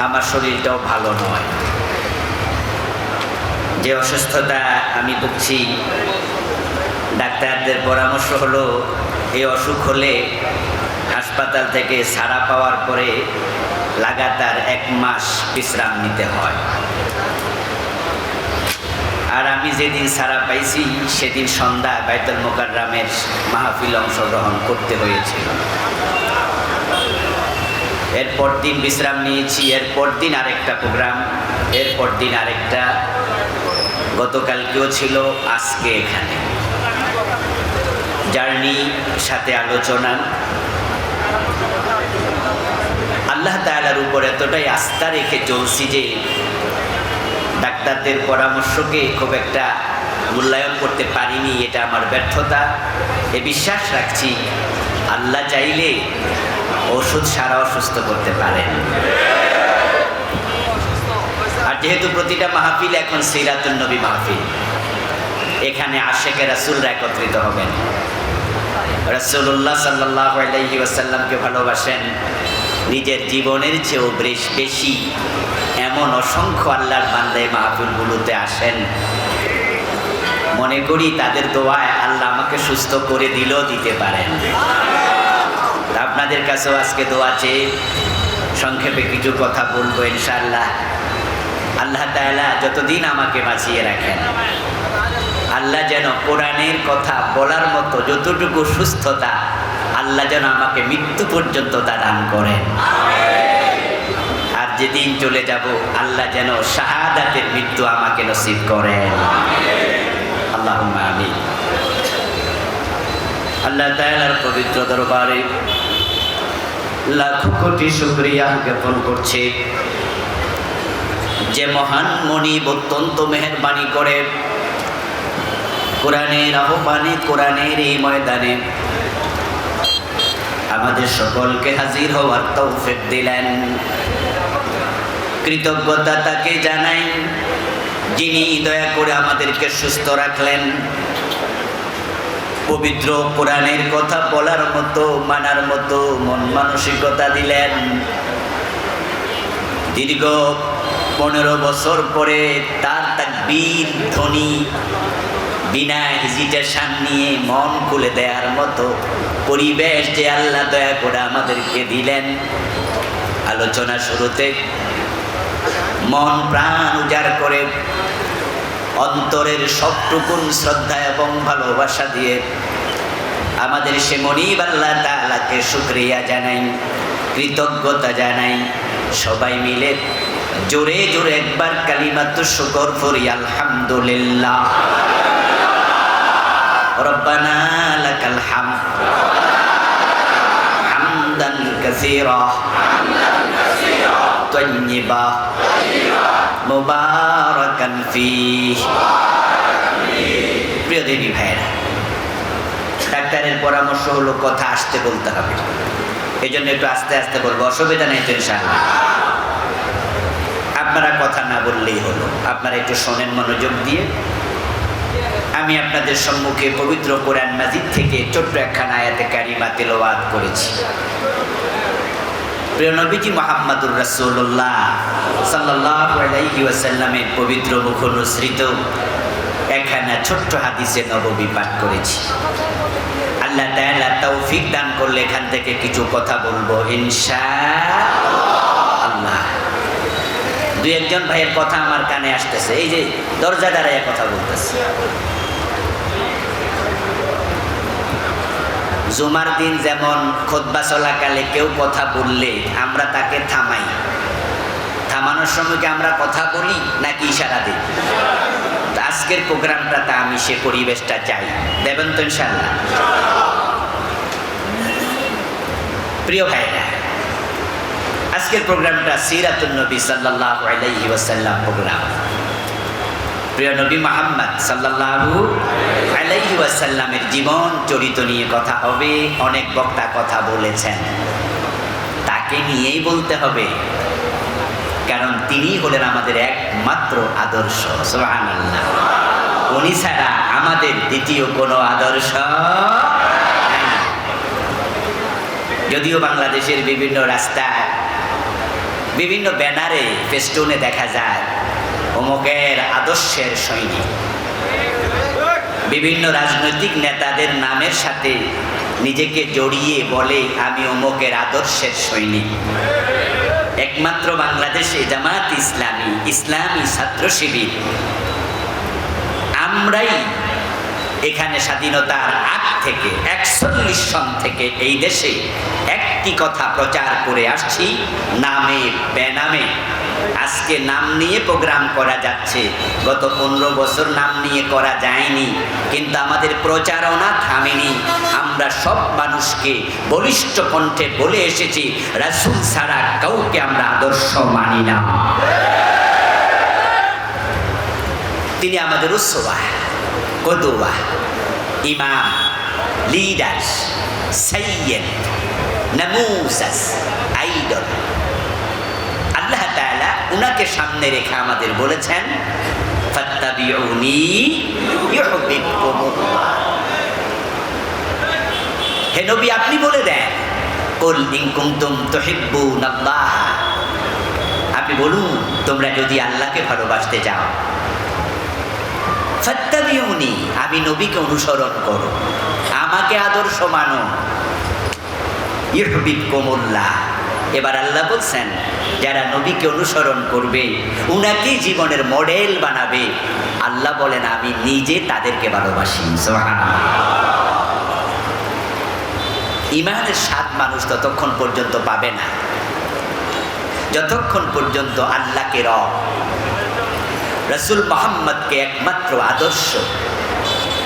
আমার শরীরটাও ভালো নয়। যে অসুস্থতা আমি ভুগছি, ডাক্তারদের পরামর্শ হলো এই অসুখ হলে হাসপাতাল থেকে ছাড়া পাওয়ার পরে লাগাতার 1 মাস বিশ্রাম নিতে হয়। আর আমি যেদিন ছাড়া পাইছি সেদিন সন্ধ্যা বাইতুল মোকাররমের মাহফিল অংশগ্রহণ করতে হয়েছিল। এরপর দিন বিশ্রাম নিয়েছি, এরপর দিন আরেকটা প্রোগ্রাম, এরপর দিন আরেকটা, গতকালকেও ছিল, আজকে এখানে জার্নি সাথে আলোচনা। আল্লাহ তাআলার উপর এতটাই আস্থা রেখে চলছি যে ডাক্তারদের পরামর্শকে খুব একটা মূল্যায়ন করতে পারিনি, এটা আমার ব্যর্থতা। এ বিশ্বাস রাখছি আল্লাহ চাইলে ওষুধ সারা অসুস্থ করতে পারেন। আর যেহেতু প্রতিটা মাহফিল এখন সিরাতুন নবী মাহফিল, এখানে আশেকে রাসূলরা একত্রিত হবেন। রাসূলুল্লাহ সাল্লাল্লাহু আলাইহি ওয়াসাল্লামকে ভালোবাসেন নিজের জীবনের চেয়েও বেশি এমন অসংখ্য আল্লাহর বান্দা এই মাহফিলগুলোতে আসেন। মনে করি তাদের দোয়ায় আল্লাহ আমাকে সুস্থ করে দিলেও দিতে পারেন। আপনাদের কাছেও আজকে দোয়া চেয়ে সংক্ষেপে কিছু কথা বলবো ইনশাআল্লাহ। আল্লাহ তাআলা যতদিন আমাকে বাঁচিয়ে রাখেন, আল্লাহ যেন কোরআনের কথা বলার মতো যতটুকু সুস্থতা, আল্লাহ যেন আমাকে মৃত্যু পর্যন্ত তা দান করেন। আর যেদিন চলে যাব আল্লাহ যেন শাহাদাতের মৃত্যু আমাকে নসিব করেন। আল্লাহুম্মা আমিন। আল্লাহ তাআলার পবিত্র দরবারে লাখো কোটি শুকরিয়া জ্ঞাপন করছে যে মহান মনিব অত্যন্ত মেহেরবানি করে কোরআনের আহ্বানে, কোরআনের এই ময়দানে আমাদের সকলকে হাজির হওয়ার তৌফিক দিলেন। কৃতজ্ঞতা তাকে জানাই যিনি দয়া করে আমাদেরকে সুস্থ রাখলেন, পবিত্র কোরআনের কথা বলার মতো, মানার মতো মন মানসিকতা দিলেন। দীর্ঘ 15 বছর পরে তার তাকবীর ধ্বনি বিনা হেজিটেশন নিয়ে মন খুলে দেওয়ার মতো পরিবেশ যে আল্লাহ দয়া করে আমাদেরকে দিলেন। আলোচনা শুরুতে মন প্রাণ উজাড় করে অন্তরের সবটুকুন শ্রদ্ধা এবং ভালোবাসা দিয়ে আমাদের সে মনিব আল্লাহ তাআলাকে শুকরিয়া জানাই, কৃতজ্ঞতা জানাই। সবাই মিলে জোরে জোরে একবার কালিমাতুশ শুকর পড়ি, আলহামদুলিল্লাহ। রব্বানা লাকাল হামদ হামদান কাসীরা তাইয়্যিবা মুবারাকান ফীহি। প্রিয় দেবী ভাইরা, ডাক্তারের পরামর্শ হলো কথা আসতে বলতে হবে, এই জন্য একটু আস্তে আস্তে বলবো, অসুবিধা নেই তো ইনশাআল্লাহ। আপনারা কথা না বললেই হলো, আপনারা একটু শোনেন মনোযোগ দিয়ে। আমি আপনাদের সম্মুখে পবিত্র কোরআন মাজিদ থেকে ছোট্ট একখানা আয়াতে কারিমা তেলাওয়াত করেছি। প্রিয় নবীজি মুহাম্মদুর রাসূলুল্লাহ সাল্লাল্লাহু আলাইহি ওয়াসাল্লামের পবিত্র মুখ অনুসৃত একখানা ছোট্ট হাদিসে নববী পাঠ করেছি। আল্লাহ তাআলা তৌফিক দান করলে এখান থেকে কিছু কথা বলবো ইনশাআল্লাহ। দুই একজন ভাইয়ের কথা আমার কানে আসতেছে, এই যে দরজা দাঁড়ায় কথা বলতেছে। জুমার দিন যেমন খুতবা চলাকালে কেউ কথা বললে আমরা তাকে থামাই, থামানোর সময় কি আমরা কথা বলি নাকি ইশারা দিই? আজকের প্রোগ্রামটাতে আমি সে পরিবেশটা চাই, দেবেন তো ইনশাআল্লাহ? প্রিয় ভাইরা, আজকের প্রোগ্রামটা সিরাতুন নবী সাল্লাল্লাহু আলাইহি ওয়াসাল্লাম প্রোগ্রাম। প্রিয় নবী মুহাম্মদ সাল্লাল্লাহু আলাইহি ওয়াসাল্লামের জীবন চরিত্র নিয়ে কথা হবে। অনেক বক্তা কথা বলেছেন, তাকে নিয়েই বলতে হবে, কারণ তিনি হলেন আমাদের একমাত্র আদর্শ। সুবহানাল্লাহ। উনি ছাড়া আমাদের দ্বিতীয় কোনো আদর্শ নাই। যদিও বাংলাদেশের বিভিন্ন রাস্তায় বিভিন্ন ব্যানারে ফেস্টুনে দেখা যায় অমুকের আদর্শের সৈনিক। বিভিন্ন রাজনৈতিক নেতাদের নামের সাথে নিজেকে জড়িয়ে বলে আমি অমুকের আদর্শের সৈনিক। একমাত্র বাংলাদেশে জামাত ইসলামী, ইসলামী ছাত্র শিবির, আমরাই এখানে স্বাধীনতার আগ থেকে 41 সন থেকে এই দেশে একটি কথা প্রচার করে আসছি, নামে বেনামে। আজকে নাম নিয়ে প্রোগ্রাম করা যাচ্ছে, গত 15 বছর নাম নিয়ে করা যায়নি, কিন্তু আমাদের প্রচারণা থামেনি। আমরা সব মানুষকে বলিষ্ঠ কণ্ঠে বলে এসেছি, রাসূল ছাড়া কাউকে আমরা আদর্শ মানি না। তিনি আমাদের উসওয়া, কদওয়া, ইমাম, লিডার, সাইয়্যিদ, নামুজাজ, আইডল। আল্লাহ তাআলা উনাকে সামনে রেখে আমাদের বলেছেন ফাত্তাবিউনি ইউহিব্বুকুমুল্লাহ। হে নবী, আপনি বলে দেন, কুল ইন কুনতুম তুহিব্বুনাল্লাহ, আপনি বলুন তোমরা যদি আল্লাহকে ভালোবাসতে চাও, ফাত্তাবিউনি, আমি নবীকে অনুসরণ করো, আমাকে আদর্শ মানো, ইউহিব্বুকুমুল্লাহ। এবার আল্লাহ বলছেন যারা নবীকে অনুসরণ করবে, উনাকেই জীবনের মডেল বানাবে, আল্লাহ বলেন আমি নিজে তাদেরকে ভালোবাসি। সুবহানাল্লাহ। ইমানের স্বাদ মানুষ ততক্ষণ পর্যন্ত পাবে না যতক্ষণ পর্যন্ত আল্লাহকে রব, রাসূল মুহাম্মদকে একমাত্র আদর্শ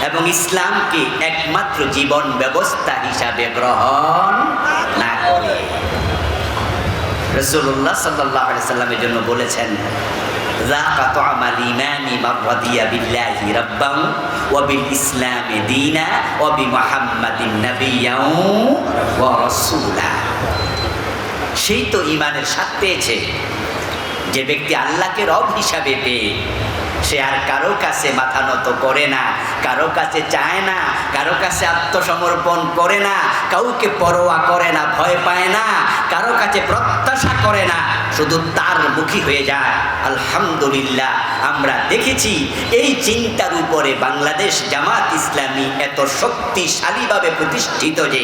এবং ইসলামকে একমাত্র জীবন ব্যবস্থা হিসাবে গ্রহণ না করে। রাসূলুল্লাহ সাল্লাল্লাহু আলাইহি সাল্লামের জন্য বলেছেন, যাকা তুআমাল ঈমানি মান রাদিয়া বিল্লাহি রাব্বান ওয়া বিল ইসলামি দীনা ওয়া বিমুহাম্মাদিন নাবিয়্যান ওয়া রাসূলা। সেই তো ঈমানের স্বাদ পেয়েছে যে ব্যক্তি আল্লাহকে রব হিসাবে পেয়ে সে আর কারো কাছে মাথা নত করে না, কারো কাছে চায় না, কারো কাছে আত্মসমর্পণ করে না, কাউকে পরোয়া করে না, ভয় পায় না, কারো কাছে প্রত্যাশা করে না, শুধু তার মুখী হয়ে যায়। আলহামদুলিল্লাহ, আমরা দেখেছি এই চিন্তার উপরে বাংলাদেশ জামাত ইসলামী এত শক্তিশালীভাবে প্রতিষ্ঠিত যে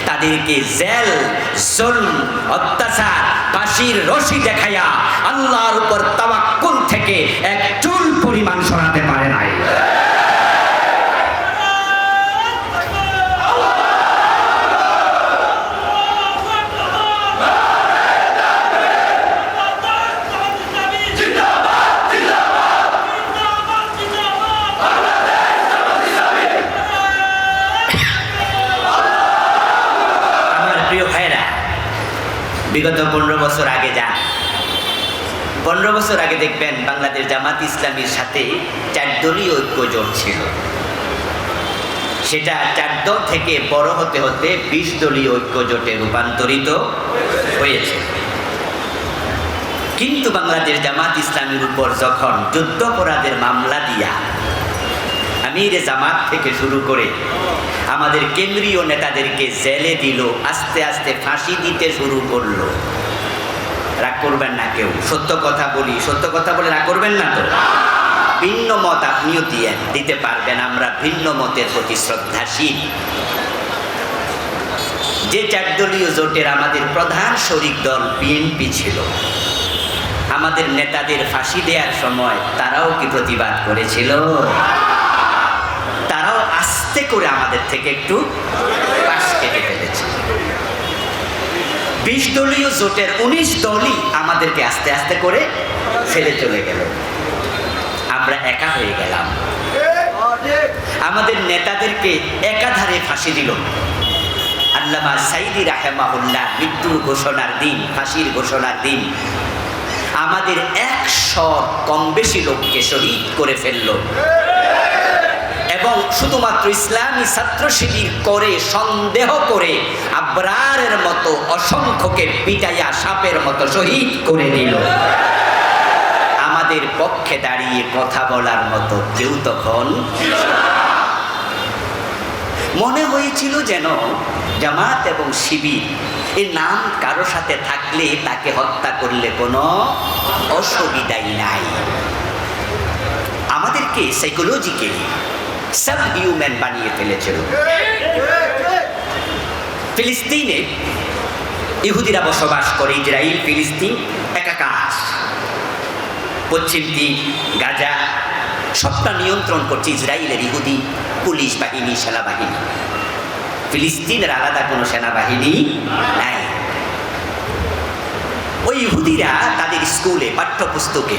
তাদেরকে জেল, জুলম, অত্যাচার, ফাঁসির রশি দেখাইয়া আল্লাহর উপর তাওয়াক্কুল থেকে এক চুল পরিমাণ সরাতে পারে নাই। বিগত 15 বছর আগে যান, 15 বছর আগে দেখবেন বাংলাদেশ জামাত ইসলামীর সাথে 4 দলীয় ঐক্য জোট ছিল। সেটা 4 দল থেকে বড় হতে হতে 20 দলীয় ঐক্য জোটে রূপান্তরিত হয়েছে। কিন্তু বাংলাদেশ জামাত ইসলামীর উপর যখন যুদ্ধাপরাধের মামলা দিয়া আমিরে জামাত থেকে শুরু করে আমাদের কেন্দ্রীয় নেতাদেরকে জেলে দিল, আস্তে আস্তে ফাঁসি দিতে শুরু করলো, রাগ করবেন না কেউ, সত্য কথা বলি, সত্য কথা বলে রাগ করবেন না তো। ভিন্ন মত আপনিও দিতে পারবেন, আমরা ভিন্ন মতের প্রতি শ্রদ্ধাশীল। যে 4 দলীয় জোটের আমাদের প্রধান শরিক দল বিএনপি ছিল, আমাদের নেতাদের ফাঁসি দেওয়ার সময় তারাও কি প্রতিবাদ করেছিল? তারাও আস্তে করে আমাদের থেকে একটু পাশ কেটে ফেলেছে। 20 দলীয় জোটের 19 দলই আমাদেরকে আস্তে আস্তে করে ফেলে চলে গেল, আমরা একা হয়ে গেলাম। আমাদের নেতাদেরকে একাধারে ফাঁসি দিল। আল্লামা সাইদি রাহিমাহুল্লাহ মৃত্যুর ঘোষণার দিন, ফাঁসির ঘোষণার দিন আমাদের 100 কম বেশি লোককে শহীদ করে ফেলল এবং শুধুমাত্র ইসলামী ছাত্র শিবির করে সন্দেহ করে আবরারের মতো অসংখ্যকে পিটাইয়া সাপের মতো শহীদ করে দিল। আমাদের পক্ষে দাঁড়িয়ে কথা বলার মতো কেউ তখন মনে হয়েছিল যেন জামাত এবং শিবির এই নাম কারো সাথে থাকলে তাকে হত্যা করলে কোনো অসুবিধাই নাই। আমাদেরকে সাইকোলজিক্যালি সাব হিউম্যান বানিয়ে ফেলেছিল। ফিলিস্তিনে ইহুদিরা বসবাস করে, ইসরায়েল ফিলিস্তিন একাকার, পশ্চিম দিক গাজা সবটা নিয়ন্ত্রণ করছে ইসরায়েলের ইহুদি পুলিশ বাহিনী, সেনাবাহিনী। ফিলিস্তিনের আলাদা কোনো সেনাবাহিনী নাই। ওই ইহুদিরা তাদের স্কুলে পাঠ্যপুস্তকে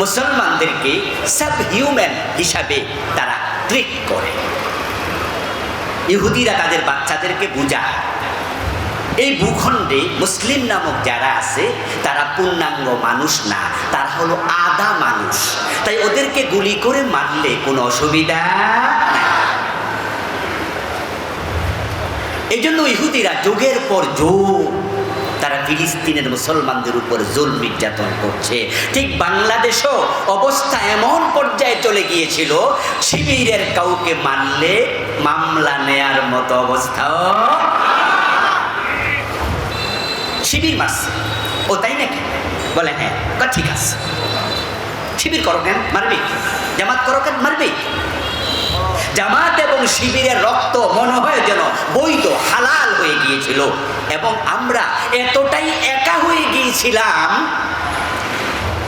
মুসলমানদেরকে সাব হিউম্যান হিসাবে তারা ট্রিট করে। ইহুদিরা তাদের বাচ্চাদেরকে বুঝায় এই ভূখণ্ডে মুসলিম নামক যারা আছে তারা পূর্ণাঙ্গ মানুষ না, তারা হলো আধা মানুষ, তাই ওদেরকে গুলি করে মারলে কোনো অসুবিধা নাই। এই জন্য ইহুদিরা যুগের পর যুগ তারা ফিলিস্তিনের মুসলমানদের উপর জুলম নির্যাতন করছে। ঠিক বাংলাদেশও অবস্থা এমন পর্যায়ে চলে গিয়েছিল, শিবিরের কাউকে মারলে মামলা নেয়ার মতো অবস্থাও। শিবির মারছে, ও তাই নাকি? বলে হ্যাঁ, ঠিক আছে। শিবির করো কেন? মারবি। জামাত করো কেন? মারবি। জামাত এবং শিবিরের রক্ত মনে হয় যেন বৈধ, হালাল হয়ে গিয়েছিল, এবং আমরা এতটাই একা হয়ে গিয়েছিলাম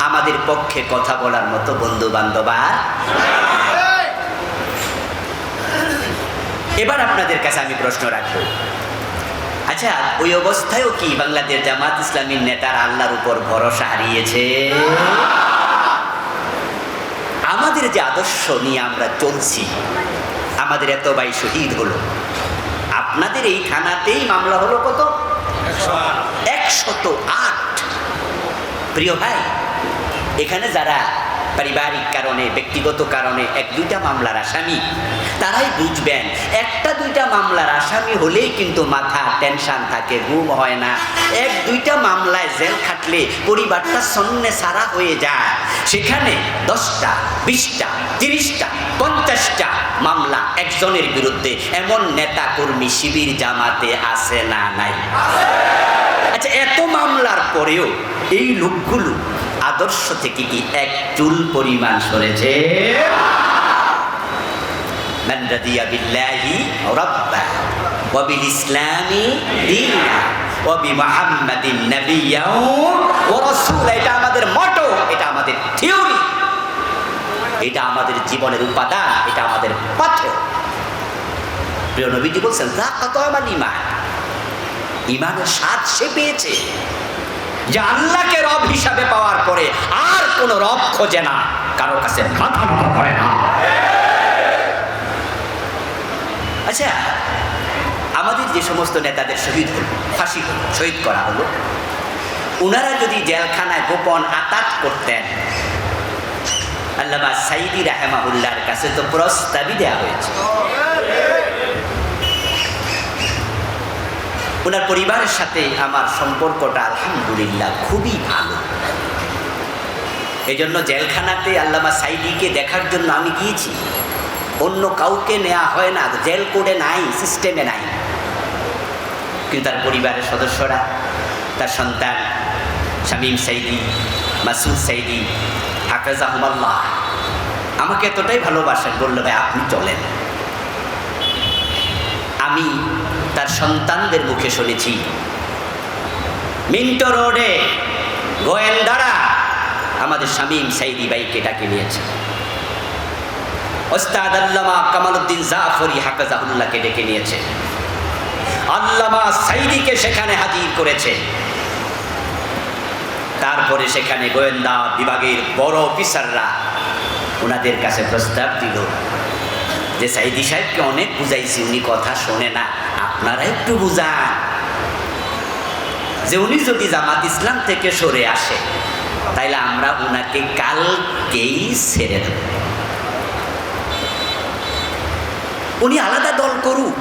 আমাদের পক্ষে কথা বলার মতো বন্ধু বান্ধব। এবার আপনাদের কাছে আমি প্রশ্ন রাখবো, আচ্ছা ওই অবস্থায়ও কি বাংলাদেশ জামাত ইসলামীর নেতার আল্লাহর উপর ভরসা হারিয়েছে? আমাদের যে আদর্শ নিয়ে আমরা চলছি, আমাদের এত ভাই শহীদ হলো, আপনাদের এই থানাতেই মামলা হলো কত? 108। প্রিয় ভাই, এখানে যারা পারিবারিক কারণে, ব্যক্তিগত কারণে এক দুইটা মামলার আসামি, তারাই বুঝবেন একটা দুইটা মামলার আসামি হলেই কিন্তু মাথা টেনশন থাকে, ঘুম হয় না। এক দুইটা মামলায় জেল খাটলে পরিবারটা শূন্যে সারা হয়ে যায়। সেখানে 10টা, 20টা, 30টা, 50টা মামলা একজনের বিরুদ্ধে, এমন নেতা কর্মী শিবির জামাতে আছে না নাই? আচ্ছা, এত মামলার পরেও এই লোকগুলো আদর্শ থেকে কি এক চুল পরিমাণ সরেছে? মান রাদিয়া বিল্লাহি রাব্বা ওয়া বিল ইসলামি দীনা ওয়া বিমুহাম্মাদিন নাবিয়্যাও ওয়া রাসূলা। এটা আমাদের মটো, এটা আমাদের থিওরি, এটা আমাদের জীবনের উপাদান, এটা আমাদের পাথেয়। প্রিয় নবীজি বলছেন যাকাত আমাল ঈমান, ঈমানের স্বাদ সে পেয়েছে যে আল্লাহকে রব হিসাবে পাওয়ার পরে আর কোন রব খোঁজে না, কারো কাছে মাথা নত করে না। আচ্ছা, আমাদের যে সমস্ত নেতাদের শহীদ হলো, ফাঁসি হলো, শহীদ করা হলো, ওনারা যদি জেলখানায় গোপন আতাত করতেন, আল্লামা সাইদি রাহেমাহুল্লাহর কাছে তো প্রস্তাবই দেওয়া হয়েছে। ওনার পরিবারের সাথে আমার সম্পর্কটা আলহামদুলিল্লাহ খুবই ভালো। এই জন্য জেলখানাতে আল্লামা সাইদিকে দেখার জন্য আমি গিয়েছি, অন্য কাউকে নেওয়া হয় না, জেল কোডে নাই, সিস্টেমে নাই। কিন্তু তার পরিবারের সদস্যরা, তার সন্তান শামীম সাইদি, মাসুদ সাইদি হাফেজাহুমাল্লাহ আমাকে এতটাই ভালোবাসেন, বললো ভাই আপনি চলেন। আমি তার সন্তানদের মুখে শুনেছি মিন্টো রোডে গোয়েন্দারা আমাদের শামীম সাইদি ভাইকে ডাকে নিয়েছে, ওস্তাদ আল্লামা কামালউদ্দিন জাফরি হাফেজাহুল্লাহকে ডেকে নিয়েছে, আল্লামা সাইদিকে সেখানে হাজির করেছে। তারপরে সেখানে গোয়েন্দা বিভাগের বড় অফিসাররা ওনাদের কাছে প্রস্তাব দিল যে সাইদি সাহেবকে অনেক বুঝাইছি, উনি কথা শোনে না, আপনারা একটু বুঝান যে উনি যদি জামাত ইসলাম থেকে সরে আসে তাইলে আমরা উনাকে কালকেই ছেড়ে দেব, উনি আলাদা দল করুক।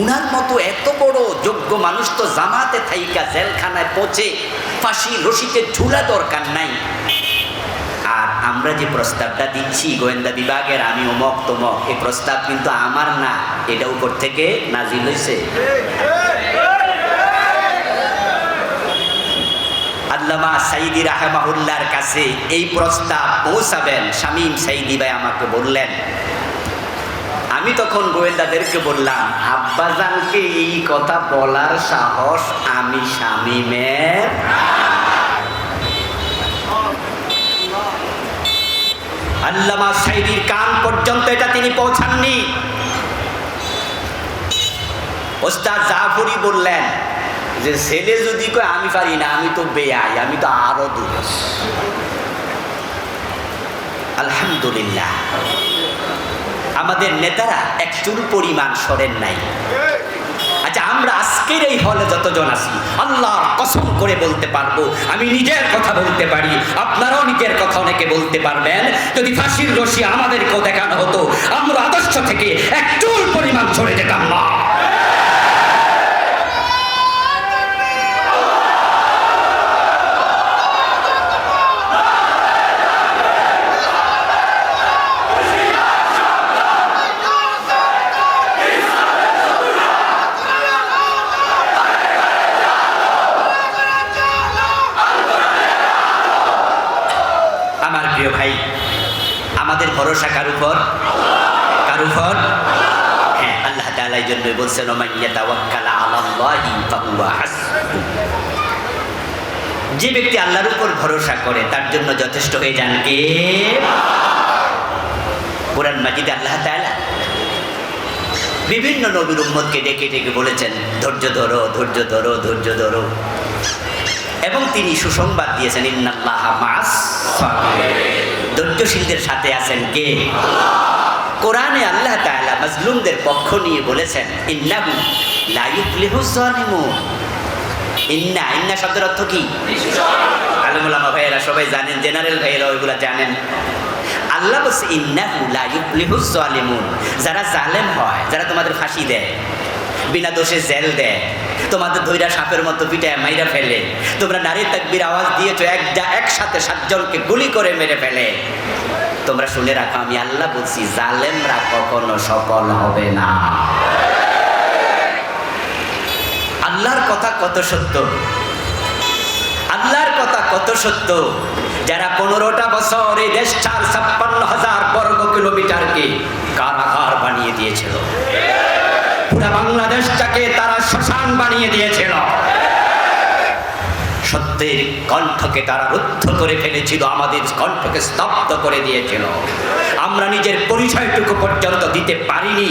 উনার মতো এত বড় যোগ্য মানুষ তো জামাতে থাইকা জেলখানায় পৌঁছে ফাঁসি রশিতে ঝুলা দরকার নাই। আর আমরা যে প্রস্তাবটা দিচ্ছি গোয়েন্দা বিভাগের, আমি অমক তমক, এই প্রস্তাব কিন্তু আমার না, এটা উপর থেকে নাজিল হয়েছে। আল্লামা সাইদি রাহমাহুল্লাহর কাছে এই প্রস্তাব পৌঁছাবেন। শামীম সাইদি ভাই আমাকে বললেন, আমি তখন গোয়েন্দাদেরকে বললাম, আব্বাজানকে এই কথা বলার সাহস আমি শামীমের। আল্লামা সাইদির কান পর্যন্ত এটা তিনি পৌঁছাননি। ওস্তাদ জাফরি বললেন যে ছেলে যদি কয় আমি পারি না, আমি তো বেয়াই, আমি তো আরো দূর। আলহামদুলিল্লাহ, আমাদের নেতারা এক চুল পরিমাণ সরেন নাই। আচ্ছা, আমরা আজকের এই হলে যতজন আছি, আল্লাহর কসম করে বলতে পারবো, আমি নিজের কথা বলতে পারি, আপনারাও নিজের কথা অনেকে বলতে পারবেন, যদি ফাঁসির রশি আমাদেরকেও দেখানো হতো, আমরা আদর্শ থেকে এক চুল পরিমাণ সরে যেতাম না। আমার প্রিয় ভাই, আমাদের ভরসা কার উপর? কার উপর? হ্যাঁ, আল্লাহ তাআলা এই জন্যই বলছেন, ওয়া মান ইয়াতাওয়াক্কাল আলাল্লাহি ফাহুয়া হাসবুহু। যে ব্যক্তি আল্লাহর উপর ভরসা করে তার জন্য যথেষ্ট হয়ে যান কে? কোরআন মাজিদে আল্লাহ তাআলা বিভিন্ন নবীর উম্মতকে ডেকে ডেকে বলেছেন, ধৈর্য ধরো, ধৈর্য ধরো, ধৈর্য ধরো। এবং তিনি সুসংবাদ দিয়েছেন, ইন্নাল্লাহা মা'আস সাবিরিন। ধৈর্যশীলদের সাথে আছেন কে? কোরআনে আল্লাহ তাআলা মাজলুমদের পক্ষ নিয়ে বলেছেন, ইন্নাহু লা ইফলিহুজ জালিমুন। ইন্না শব্দের অর্থ কি? আলেম ওলামা ভাইয়েরা সবাই জানেন, জেনারেল ভাইয়েরা ওইগুলা জানেন। আল্লাহ বলছে, ইন্নাহু লা ইফলিহুজ জালিমুন। যারা জালেম হয়, যারা তোমাদের ফাঁসি দেয়, বিনা দোষে জেল দেয়, তোমাদের ধৈরা সাপের মতো পিটায় মাইরা ফেলে, তোমরা নারী তাকবীর আওয়াজ দিয়েছো, একসাথে 7 জনকে গুলি করে মেরে ফেলে, তোমরা শুনে রাখো, আমি আল্লাহ বলছি, জালেমরা কখনো সফল হবে না। আল্লাহর কথা কত সত্য, আল্লাহর কথা কত সত্য। যারা 15টা বছর এই দেশটার 56,000 বর্গ কিলোমিটারকে কারাগার বানিয়ে দিয়েছিল, পুরা বাংলাদেশটাকে তারা শ্মশান বানিয়ে দিয়েছিল, সত্যের কণ্ঠকে তারা রুদ্ধ করে ফেলেছিল, আমাদের কণ্ঠকে স্তব্ধ করে দিয়েছিল। আমরা নিজের পরিচয়টুকু পর্যন্ত দিতে পারিনি।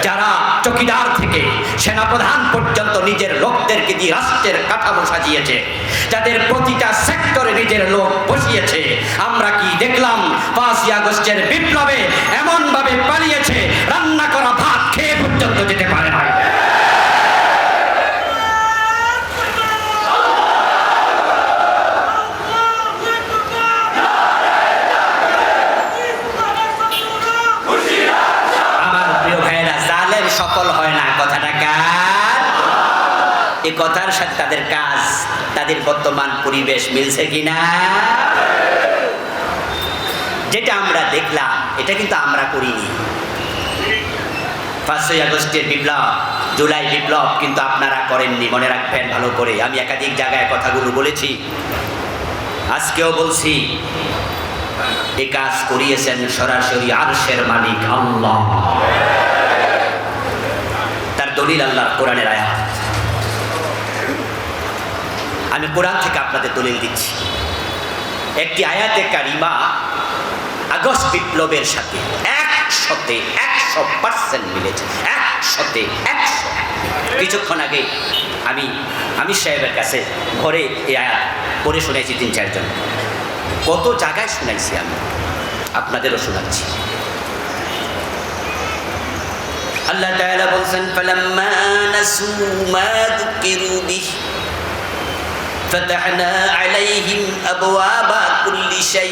যারা চকিদার থেকে সেনাপ্রধান পর্যন্ত নিজের লোকদেরকে দিয়ে রাষ্ট্রের কাঠামো সাজিয়েছে, যাদের প্রতিটা সেক্টরে নিজের লোক বসিয়েছে, আমরা কি দেখলাম? 5ই আগস্টের বিপ্লবে এমন ভাবে পালিয়েছে, রান্না করা ভাত খেয়ে পর্যন্ত যেতে পারে না। সফল হয় না, কথাটা কার? এই কথার সাথে তাদের কাজ, তাদের বর্তমান পরিবেশ মিলছে কিনা? যেটা আমরা দেখলাম, এটা কিন্তু আমরা করিনি। 5ই আগস্টের বিপ্লব, জুলাই বিপ্লব কিন্তু আপনারা করেননি, মনে রাখবেন ভালো করে। আমি একাধিক জায়গায় কথাগুলো বলেছি, আজকেও বলছি, এই কাজ করিয়েছেন সরাসরি আরশের মালিক আল্লাহ। দলিল আল্লাহর কোরআনের আয়াত। আমি কোরআন থেকে আপনাদের দলিল দিচ্ছি। একটি আয়াতে কারিমা আগস্ট বিপ্লবের সাথে 100% মিলেছে, 100। কিছুক্ষণ আগে আমি আমির সাহেবের কাছে ঘরে এই আয়াত পড়ে শুনেছি 3-4 জন। কত জায়গায় শুনাইছি, আমি আপনাদেরও শোনাচ্ছি। আল্লাহ তাআলা বলছেন, ফালাম্মা নাসু মা যুকিরু বিহি ফাতাহনা আলাইহিম আবওয়াবা কুল্লি শাই।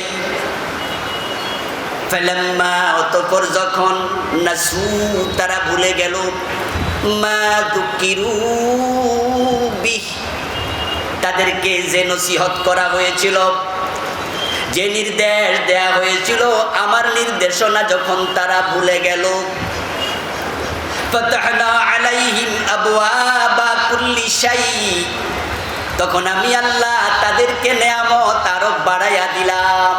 ফালাম্মা, অতঃপর যখন, নাসু, তারা ভুলে গেল, মা যুকিরু বিহি, তাদেরকে যে নসিহত করা হয়েছিল, যে নির্দেশ দেয়া হয়েছিল, আমার নির্দেশনা যখন তারা ভুলে গেল, ফাতাহনা আলাইহিম আবওয়াবা কুল্লি শাই, তখন আমি আল্লাহ তাদেরকে নেয়ামত আরো বাড়াইয়া দিলাম।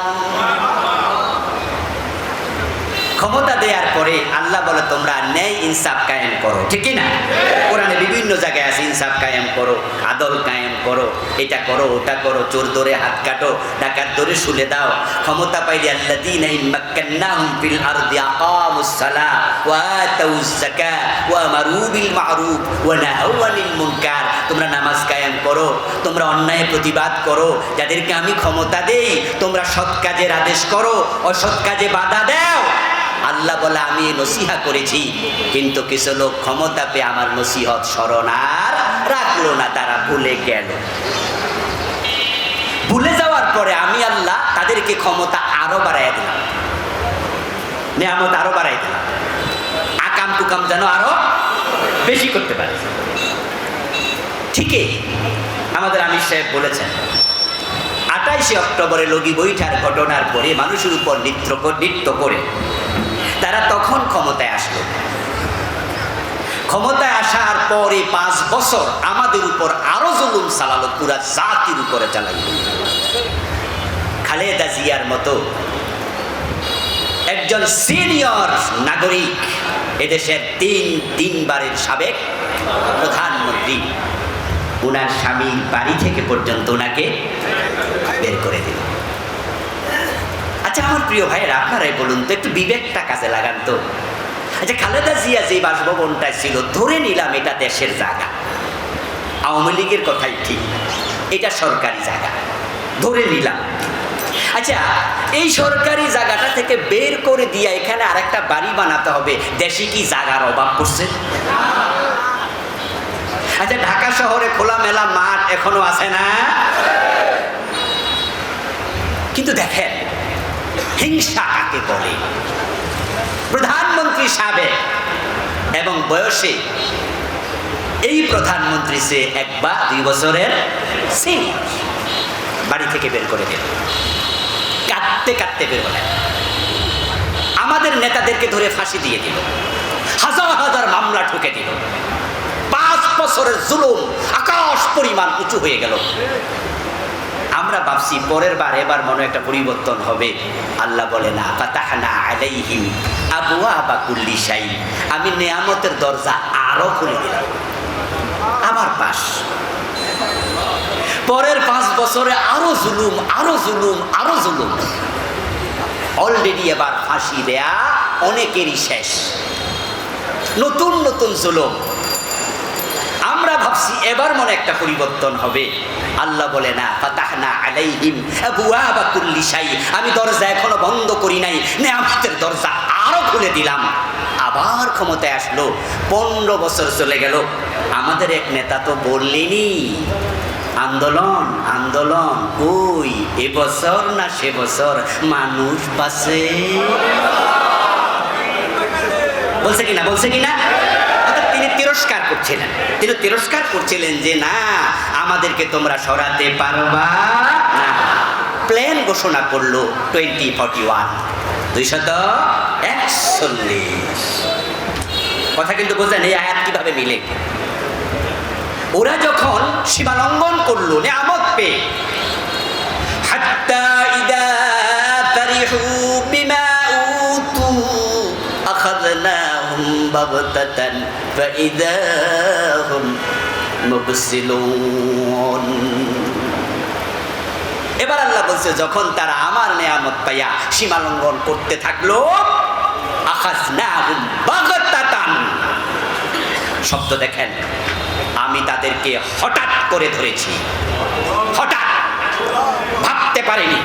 ক্ষমতা দেওয়ার পরে আল্লাহ বলে তোমরা ন্যায় ইনসাফ কায়েম করো, ঠিক না? কোরআনে বিভিন্ন জায়গায় আছে ইনসাফ কায়েম করো, আদল কায়েম করো, এটা করো ওটা করো, চোর ধরে হাত কাটো, ডাকাত ধরে শুলে দাও। ক্ষমতা পাইলে আল্লাযীনা ইম্মাক্কান্নাহুম ফিল আরদি আকামুস সালাহ ওয়া আতাউজ যাকাত ওয়া আমারু বিল মা'রুফ ওয়া নাহাউ আনিল মুনকার। তোমরা নামাজ কায়েম করো, তোমরা অন্যায় প্রতিবাদ করো, যাদেরকে আমি ক্ষমতা দেই তোমরা সৎ কাজের আদেশ করো, অসৎ কাজে বাধা দাও। আল্লাহ বলে আমি নসিহা করেছি, কিন্তু কিছু লোক ক্ষমতা পেয়ে আমার নসিহত স্মরণ আর রাখলো না, তারা ভুলে গেল। ভুলে যাওয়ার পরে আমি আল্লাহ তাদেরকে ক্ষমতা আরো বাড়াইয়া দিলাম, নেয়ামত আরো বাড়াই দিলাম, আকাম টুকাম যেন আরো বেশি করতে পারে। ঠিকই আমাদের আমির সাহেব বলেছেন 28শে অক্টোবরে লগি বৈঠার ঘটনার পরে মানুষের উপর নৃত্য করে তারা তখন ক্ষমতায় আসলো। ক্ষমতায় আসার পরে 5 বছর আমাদের উপর আরো জুলুম চালালো, পুরা জাতির উপরে চালাইল। খালেদা জিয়ার মতো একজন সিনিয়র নাগরিক, এদেশের 3বারের সাবেক প্রধানমন্ত্রী, ওনার স্বামীর বাড়ি থেকে পর্যন্ত ওনাকে বের করে দিল। আচ্ছা আমার প্রিয় ভাইয়েরা, আপনারাই বলুন তো, একটু বিবেকটা কাজে লাগান তো। আচ্ছা খালেদা জিয়া যে বাসভবনটা ছিল, ধরে নিলাম এটা দেশের জায়গা, আওয়ামী লীগের কথাই ঠিক, এটা সরকারি জায়গা, ধরে নিলাম। আচ্ছা এই সরকারি জায়গাটা থেকে বের করে দিয়া এখানে আরেকটা বাড়ি বানাতে হবে, দেশে কি জায়গার অভাব পড়ছে? আচ্ছা ঢাকা শহরে খোলামেলা মাঠ এখনো আছে না? কিন্তু দেখেন হিংসা কাকে বলে। প্রধানমন্ত্রী সাবেক এবং বয়সে এই প্রধানমন্ত্রী সে 1 বা 2 বছরের সিনিয়র, বাড়ি থেকে বের করে দিল, কাঁদতে কাঁদতে বের হলেন। আমাদের নেতাদেরকে ধরে ফাঁসি দিয়ে দিল, হাজার হাজার মামলা ঠুকে দিল, 5 বছরের জুলুম আকাশ পরিমাণ উঁচু হয়ে গেল। আমরা ভাবছি পরের বার এবার মনে একটা পরিবর্তন হবে। আল্লাহ বলে না, ফাতাহনা আলাইহিম আবওয়াবা কুল্লি শাই, আমি নেয়ামতের দরজা আরো খুলে দিলাম। আবার পাস, পরের 5 বছরে আরো জুলুম, আরো জুলুম, আরো জুলুম। অলরেডি এবার ফাঁসি দেয়া অনেকেরই শেষ, নতুন নতুন জুলুম। আমরা ভাবছি এবার মনে একটা পরিবর্তন হবে। আল্লাহ বলে না, ফাতাহনা আলাইহিম আবওয়াবা কুল্লি শাই, আমি দরজা এখনো বন্ধ করি নাই, নেয়ামতের দরজা আরো খুলে দিলাম। আবার ক্ষমতায় আসলো, 15 বছর চলে গেল। আমাদের এক নেতা তো বললেনি আন্দোলন আন্দোলন, কই এবছর না সে বছর মানুষ বাঁচে, বলছে কিনা, বলছে কিনা? তিনি তিরস্কার করছিলেন, তিনি তিরস্কার করছিলেন যে না, আমাদেরকে তোমরা সরাতে পারবা না। প্ল্যান ঘোষণা করলো 2041, 241। কথা কিন্তু বোঝেন এই আয়াত কিভাবে মিলে। ওরা যখন সীমালঙ্ঘন করলো নিয়ামত পেয়ে, হাত্তা ইদা ফারিহু বিমা উতু আখাযনাহুম বাগতাতান ফাইদা হুম মুবসিলুন। এবার আল্লাহ বলছে যখন তারা আমার নিয়ামত পাইয়া সীমালঙ্ঘন করতে থাকলো, আখাযনাহুম বাগতাতান, শব্দ দেখেন, আমি তাদেরকে হঠাৎ করে ধরেছি, হঠাৎ, ভাবতে পারিনি।